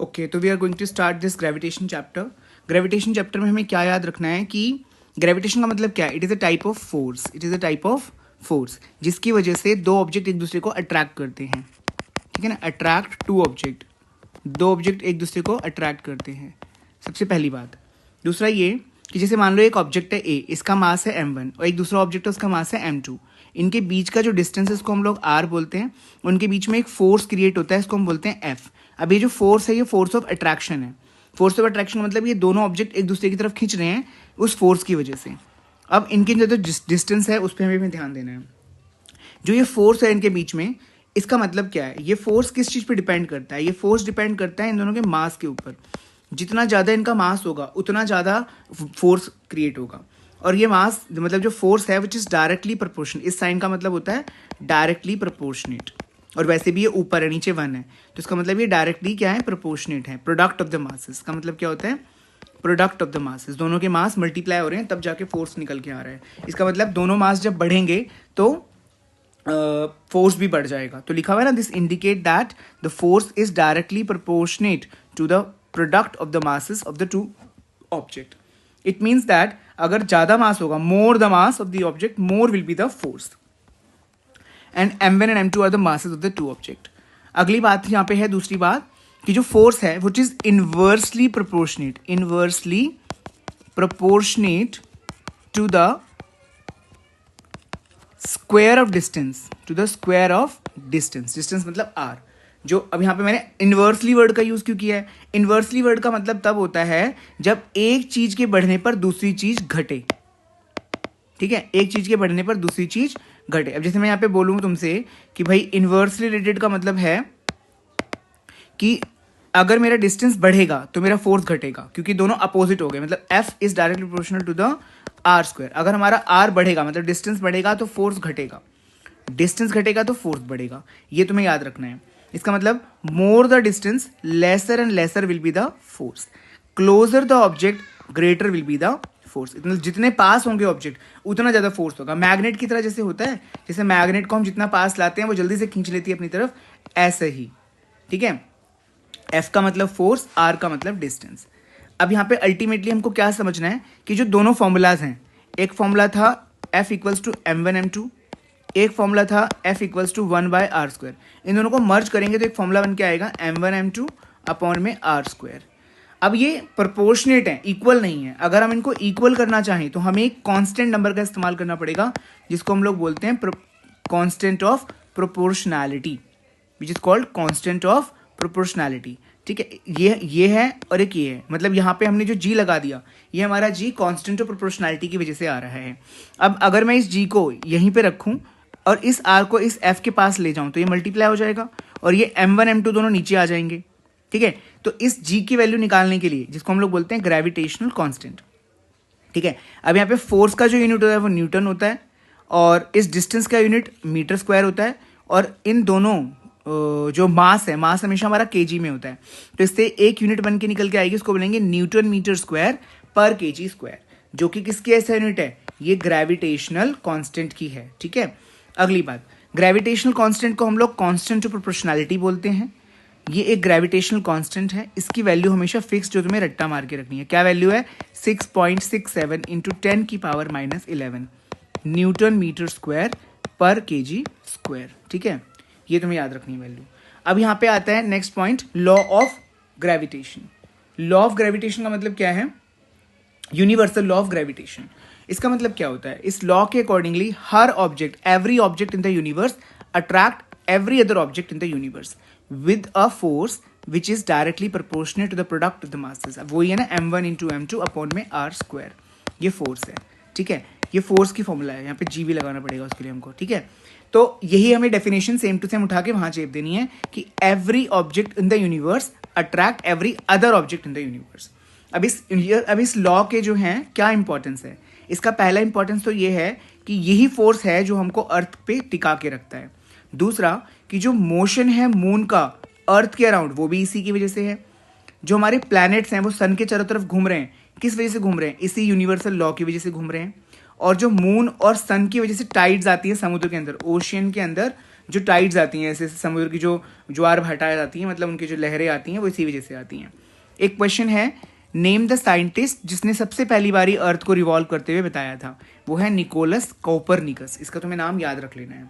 Okay, तो we are going to start this gravitation chapter. Gravitation chapter में हमें क्या याद रखना है कि ग्रेविटेशन का मतलब क्या है? It is a type of force. It is a type of force जिसकी वजह से दो ऑब्जेक्ट एक दूसरे को अट्रैक्ट करते हैं। ठीक है ना, अट्रैक्ट टू ऑब्जेक्ट, दो ऑब्जेक्ट एक दूसरे को अट्रैक्ट करते हैं, सबसे पहली बात। दूसरा ये कि जैसे मान लो एक ऑब्जेक्ट है ए, इसका मास है m1 और एक दूसरा ऑब्जेक्ट है उसका मास है m2। इनके बीच का जो डिस्टेंस है इसको हम लोग r बोलते हैं। उनके बीच में एक फोर्स क्रिएट होता है, इसको हम बोलते हैं f। अब ये जो फोर्स है ये फोर्स ऑफ अट्रैक्शन है। फोर्स ऑफ अट्रैक्शन मतलब ये दोनों ऑब्जेक्ट एक दूसरे की तरफ खींच रहे हैं उस फोर्स की वजह से। अब इनके जो डिस्टेंस है उस पर हमें ध्यान देना है। जो ये फोर्स है इनके बीच में, इसका मतलब क्या है? ये फोर्स किस चीज़ पे डिपेंड करता है? ये फोर्स डिपेंड करता है इन दोनों के मास के ऊपर। जितना ज़्यादा इनका मास होगा उतना ज़्यादा फोर्स क्रिएट होगा। और ये मास मतलब जो फोर्स है विच इज़ डायरेक्टली प्रोपोर्शनल, इस साइन का मतलब होता है डायरेक्टली प्रोपोर्शनेट। और वैसे भी ये ऊपर है, नीचे 1 है, तो इसका मतलब ये डायरेक्टली क्या है? प्रोपोर्शनेट है। प्रोडक्ट ऑफ द मासेस का मतलब क्या होता है? प्रोडक्ट ऑफ द मासेस, दोनों के मास मल्टीप्लाई हो रहे हैं तब जाके फोर्स निकल के आ रहा है। इसका मतलब दोनों मास जब बढ़ेंगे तो फोर्स भी बढ़ जाएगा। तो लिखा हुआ है ना, this indicate that the force is directly proportionate to the product of the masses of the two object. It means that अगर ज्यादा मास होगा, more the mass of the object, more will be the force. And m1 and m2 are the masses of the two object. अगली बात यहाँ पे है, दूसरी बात, कि जो फोर्स है which is inversely proportionate, inversely proportionate to the square of distance, to the square of distance. Distance मतलब r। जो अब यहाँ पे मैंने इनवर्सली वर्ड का यूज क्यों किया है? इनवर्सली वर्ड का मतलब तब होता है जब एक चीज के बढ़ने पर दूसरी चीज घटे। ठीक है, एक चीज के बढ़ने पर दूसरी चीज घटे। अब जैसे मैं यहाँ पे बोलूँ तुमसे कि भाई इनवर्सली रिलेटेड का मतलब है कि अगर मेरा डिस्टेंस बढ़ेगा तो मेरा फोर्स घटेगा, क्योंकि दोनों अपोजिट हो गए। मतलब f is directly proportional to the r square. अगर हमारा r बढ़ेगा मतलब डिस्टेंस बढ़ेगा तो फोर्स घटेगा, डिस्टेंस घटेगा तो फोर्स बढ़ेगा। ये तुम्हें याद रखना है। इसका मतलब more the distance lesser and lesser will be the force, closer the object greater will be the force. मतलब जितने पास होंगे ऑब्जेक्ट उतना ज्यादा फोर्स होगा। मैग्नेट की तरह जैसे होता है, जैसे मैग्नेट को हम जितना पास लाते हैं वो जल्दी से खींच लेती है अपनी तरफ, ऐसे ही। ठीक है, F का मतलब फोर्स, R का मतलब डिस्टेंस। अब यहाँ पे अल्टीमेटली हमको क्या समझना है कि जो दोनों फॉर्मूलाज हैं, एक फॉर्मूला था F equals to m1 m2, एक फॉर्मूला था F equals to 1/r square. इन दोनों को मर्ज करेंगे तो एक फॉर्मूला बन के आएगा m1 m2 अपॉन में r स्क्वायर। अब ये प्रोपोर्शनेट है, इक्वल नहीं है। अगर हम इनको इक्वल करना चाहें तो हमें एक कांस्टेंट नंबर का इस्तेमाल करना पड़ेगा, जिसको हम लोग बोलते हैं constant of proportionality, which is called constant of proportionality. ठीक है, ये है और एक ये है। मतलब यहाँ पे हमने जो g लगा दिया, ये हमारा g कांस्टेंट ऑफ प्रोपोर्शनैलिटी की वजह से आ रहा है। अब अगर मैं इस g को यहीं पे रखूं और इस r को इस f के पास ले जाऊं तो ये मल्टीप्लाई हो जाएगा और ये m1 m2 दोनों नीचे आ जाएंगे। ठीक है, तो इस g की वैल्यू निकालने के लिए, जिसको हम लोग बोलते हैं ग्रेविटेशनल कांस्टेंट। ठीक है, अब यहाँ पे फोर्स का जो यूनिट होता है वो न्यूटन होता है और इस डिस्टेंस का यूनिट मीटर स्क्वायर होता है। और इन दोनों जो मास है, मास हमेशा हमारा केजी में होता है, तो इससे एक यूनिट बन के निकल के आएगी, उसको बोलेंगे न्यूटन मीटर स्क्वायर पर केजी स्क्वायर, जो कि किसकी ऐसा यूनिट है? ये ग्रेविटेशनल कांस्टेंट की है। ठीक है, अगली बात, ग्रेविटेशनल कांस्टेंट को हम लोग कांस्टेंट ऑफ प्रोपोर्शनैलिटी बोलते हैं। ये एक ग्रेविटेशनल कांस्टेंट है, इसकी वैल्यू हमेशा फिक्स जो तुम्हें रट्टा मार के रखनी है। क्या वैल्यू है? 6.67 इंटू 10 की पावर -11 न्यूटन मीटर स्क्वायर पर केजी स्क्वायर। ठीक है, ये तुम्हें याद रखनी है वैल्यू। अब यहाँ पे आता है next point, law of gravitation. Law of gravitation का मतलब क्या है? Universal law of gravitation. इसका मतलब क्या होता है? इस लॉ के अकॉर्डिंगली हर object, every object in the universe attract every other object in the universe with a force which is directly proportionate to the product of the masses. अब वही है ना, m1 इंटू m2 अपॉन में r square. ये force है। ठीक है, ये फोर्स की फॉर्मूला है, यहाँ पे g भी लगाना पड़ेगा उसके लिए हमको। ठीक है, तो यही हमें डेफिनेशन सेम टू सेम उठा के वहां चेप देनी है कि every object in the universe attract every other object in the universe. अब इस लॉ के जो हैं क्या इंपॉर्टेंस है? इसका पहला इंपॉर्टेंस तो ये है कि यही फोर्स है जो हमको अर्थ पे टिका के रखता है। दूसरा कि जो मोशन है मून का अर्थ के अराउंड, वो भी इसी की वजह से है। जो हमारे प्लैनेट्स हैं वो सन के चारों तरफ घूम रहे हैं, किस वजह से घूम रहे हैं? इसी यूनिवर्सल लॉ की वजह से घूम रहे हैं। और जो मून और सन की वजह से टाइड्स आती है समुद्र के अंदर, ओशियन के अंदर जो टाइड्स आती हैं, ऐसे समुद्र की जो ज्वार भाटाएं आती हैं, मतलब उनकी जो लहरें आती हैं वो इसी वजह से आती हैं। एक क्वेश्चन है, नेम द साइंटिस्ट जिसने सबसे पहली बारी अर्थ को रिवॉल्व करते हुए बताया था। वो है निकोलस कोपरनिकस। इसका तुम्हें नाम याद रख लेना है,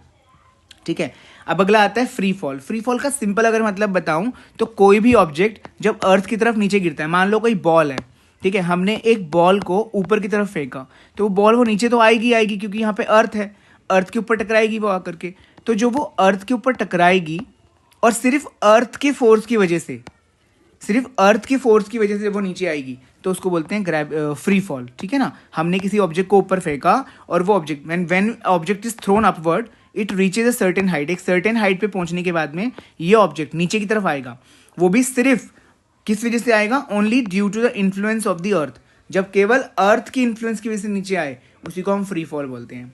ठीक है। अब अगला आता है फ्री फॉल। फ्री फॉल का सिंपल अगर मतलब बताऊं तो कोई भी ऑब्जेक्ट जब अर्थ की तरफ नीचे गिरता है, मान लो कोई बॉल है, ठीक है, हमने एक बॉल को ऊपर की तरफ फेंका, तो वो बॉल वो नीचे तो आएगी आएगी, क्योंकि यहाँ पे अर्थ है, अर्थ के ऊपर टकराएगी वो आकर के। तो जो वो अर्थ के ऊपर टकराएगी और सिर्फ अर्थ के फोर्स की वजह से, सिर्फ अर्थ की फोर्स की वजह से वो नीचे आएगी, तो उसको बोलते हैं फ्री फॉल, ठीक है ना। हमने किसी ऑब्जेक्ट को ऊपर फेंका और वो object when object is throne upward it reaches a certain height, एक सर्टेन हाइट पे पहुंचने के बाद में ये ऑब्जेक्ट नीचे की तरफ आएगा। वो भी सिर्फ किस वजह से आएगा? Only due to the influence of the earth. जब केवल अर्थ की इन्फ्लुएंस की वजह से नीचे आए, उसी को हम फ्री फॉल बोलते हैं,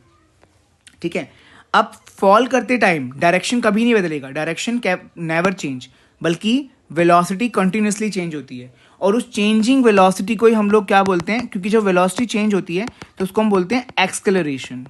ठीक है। अब फॉल करते टाइम डायरेक्शन कभी नहीं बदलेगा, डायरेक्शन नेवर चेंज, बल्कि वेलोसिटी कंटिन्यूसली चेंज होती है। और उस चेंजिंग वेलोसिटी को ही हम लोग क्या बोलते हैं? क्योंकि जब वेलोसिटी चेंज होती है तो उसको हम बोलते हैं एक्सेलरेशन।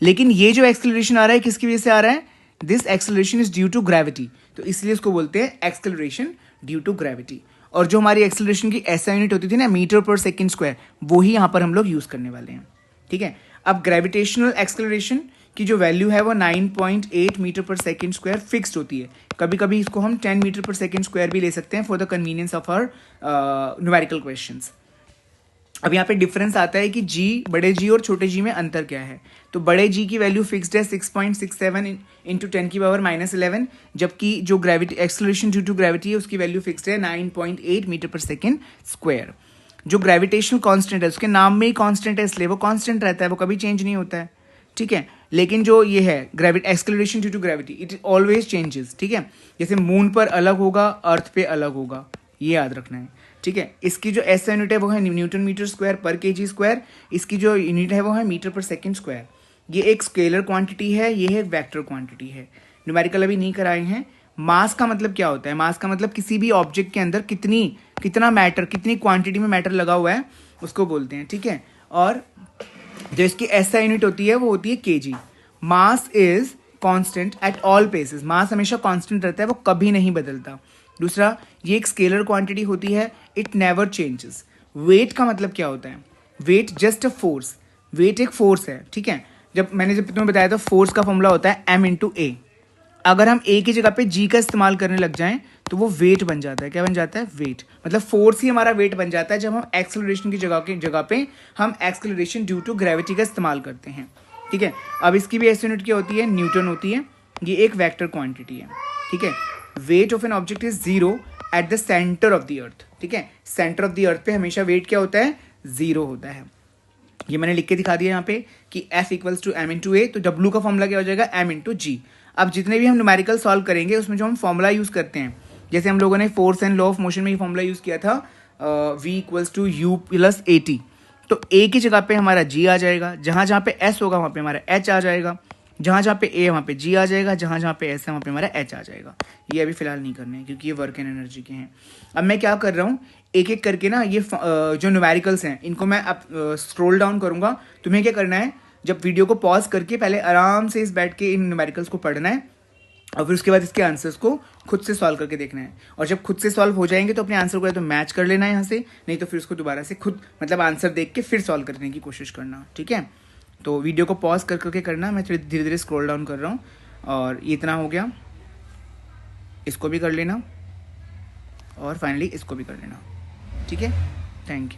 लेकिन ये जो एक्सेलरेशन आ रहा है किसकी वजह से आ रहा है? This acceleration is due to gravity, तो इसलिए इसको बोलते हैं एक्सेलरेशन ड्यू टू ग्रेविटी। और जो हमारी एक्सेलरेशन की एसआई यूनिट होती थी ना, मीटर पर सेकेंड स्क्वायर, वो ही यहाँ पर हम लोग यूज करने वाले हैं, ठीक है। अब ग्रेविटेशनल एक्सेलरेशन की जो वैल्यू है वो 9.8 मीटर पर सेकेंड स्क्वायर फिक्स्ड होती है। कभी कभी इसको हम 10 मीटर पर सेकेंड स्क्वायर भी ले सकते हैं for the convenience of our numerical questions. अब यहाँ पे डिफरेंस आता है कि जी, बड़े जी और छोटे जी में अंतर क्या है। तो बड़े जी की वैल्यू फिक्स्ड है 6.67 इंटू 10 की पावर -11, जबकि जो gravity acceleration due to gravity है उसकी वैल्यू फिक्स्ड है 9.8 मीटर पर सेकेंड स्क्वायर। जो ग्रेविटेशनल कांस्टेंट है, उसके नाम में ही कांस्टेंट है, इसलिए वो कांस्टेंट रहता है, वो कभी चेंज नहीं होता है, ठीक है। लेकिन जो ये है acceleration due to gravity, it always changes, ठीक है। जैसे मून पर अलग होगा, अर्थ पे अलग होगा, ये याद रखना है, ठीक है। इसकी जो एस यूनिट है वो है न्यूटन मीटर स्क्वायर पर केजी स्क्वायर, इसकी जो यूनिट है वो है मीटर पर सेकेंड स्क्वायर। ये एक स्केलर क्वांटिटी है, ये है वेक्टर क्वांटिटी है। न्यूमेरिकल अभी नहीं कराए हैं। मास का मतलब क्या होता है? मास का मतलब किसी भी ऑब्जेक्ट के अंदर कितना मैटर, कितनी क्वांटिटी में मैटर लगा हुआ है, उसको बोलते हैं, ठीक है। और जो इसकी एसआई यूनिट होती है वो होती है kg. Mass is constant at all places, mass हमेशा कांस्टेंट रहता है, वो कभी नहीं बदलता। दूसरा, ये एक स्केलर क्वांटिटी होती है, इट नेवर चेंजेस। वेट का मतलब क्या होता है? Weight just a force, weight एक फोर्स है, ठीक है। जब तुम्हें बताया था फोर्स का फॉर्मूला होता है m इंटू ए। अगर हम ए की जगह पे जी का इस्तेमाल करने लग जाएं तो वो वेट बन जाता है। क्या बन जाता है? वेट। मतलब फोर्स ही हमारा वेट बन जाता है जब हम एक्सेलरेशन की जगह पे हम एक्सेलरेशन ड्यू टू ग्रेविटी का इस्तेमाल करते हैं, ठीक है। अब इसकी भी एस यूनिट क्या होती है? न्यूटन होती है। ये एक वेक्टर क्वांटिटी है, ठीक है। Weight of an object is 0 at the centre of the अर्थ, ठीक है। सेंटर ऑफ द अर्थ पे हमेशा वेट क्या होता है? 0 होता है। ये मैंने लिख के दिखा दिया यहाँ पे कि F equals to m into a, तो W का फॉर्मूला क्या हो जाएगा? m into g. अब जितने भी हम न्यूमेरिकल सॉल्व करेंगे उसमें जो हम फॉर्मूला यूज करते हैं, जैसे हम लोगों ने force and law of motion में ये फॉर्मूला यूज किया था V equals to u plus AT, तो A की जगह पे हमारा G आ जाएगा, जहाँ जहाँ पे S होगा वहाँ पे हमारा H आ जाएगा, जहाँ जहाँ पे A वहाँ पे G आ जाएगा, जहाँ जहाँ पे S है वहाँ पे हमारा H आ जाएगा। ये अभी फिलहाल नहीं करने हैं क्योंकि ये वर्क एंड एनर्जी के हैं। अब मैं क्या कर रहा हूँ, एक एक करके ना ये जो न्यूमेरिकल्स हैं इनको मैं अब स्क्रॉल डाउन करूँगा। तुम्हें क्या करना है, जब वीडियो को पॉज करके पहले आराम से इस बैठ के इन न्यूमेरिकल्स को पढ़ना है और फिर उसके बाद इसके आंसर्स को खुद से सॉल्व करके देखना है। और जब खुद से सॉल्व हो जाएंगे तो अपने आंसर को या तो मैच कर लेना है यहाँ से, नहीं तो फिर उसको दोबारा से खुद मतलब आंसर देख के फिर सॉल्व करने की कोशिश करना, ठीक है। तो वीडियो को पॉज कर करके करना। मैं धीरे धीरे स्क्रॉल डाउन कर रहा हूँ और ये इतना हो गया, इसको भी कर लेना और फाइनली इसको भी कर लेना, ठीक है। Thank you.